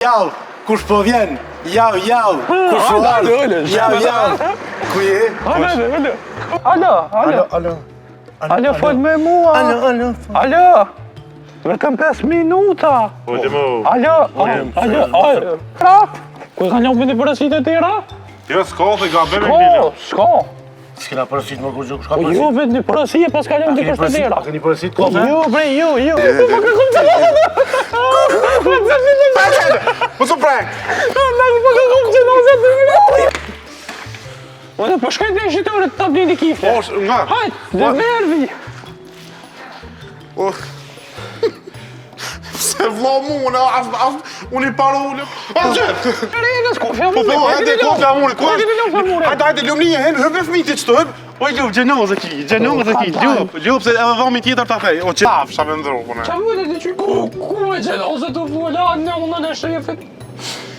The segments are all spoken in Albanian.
Jau, kush po vjen? Jau, kush po ardh? Jau. Ku je? Alo, fol me mua. Alo. Vetëm 5 minuta. Alo. Ku kanë lënë vendi porositë e tjera? Jo, s'ka, dhe ga bebe një. S'ka. S'kena porosit më kur shka Po porosit? ju vendi porositë pas ka lënë dikush të tjera. A keni porosit kofe? Jo, bre, jo. Po të prank! Ode, po shkajt në shqitore të tap një një kifte. Nga? Hajt, dhe mervi. Se vlo mu, unë i paru unë... Rejnës, kofja mu. Po, hajde, kofja mu, hajde, ljumë një, hëve fmiti qëto, hëve. Oj, ljumë, gjenozë ki, ljumë, se edhe vami tjetër ta thej, o qaf, shame ndru, pune. Qa vëllet në që ku e gjenozë të vëlla në unën e shefit?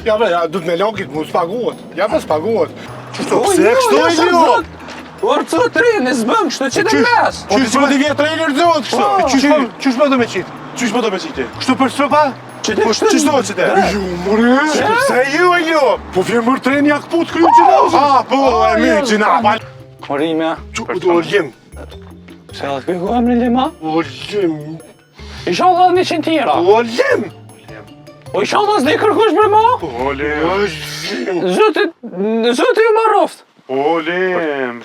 Ja bre, du të me lokit, mu s'paguat. Ja bre s'paguat. Qështu, pse kështu e ljumë? Orë të treni, s'bëm kështë, që të mes. Qysh po t'i vje trailer zot kështu? Qysh po do me qit? Qysh po do me qiti? Kështu për stropa? Qysh do qite? Ju, more! Se ju e ju! Po vjen mërë treni akput kryu gjenozë! A, po, e mirë, gjina, Morime, O ljem! se dhe këj emri lima? O ljem! Isha dhe 100 tjera. O ljem! O isha dhe s'di kërkush për ma? O lem, Zoti ju ma roft. o lem.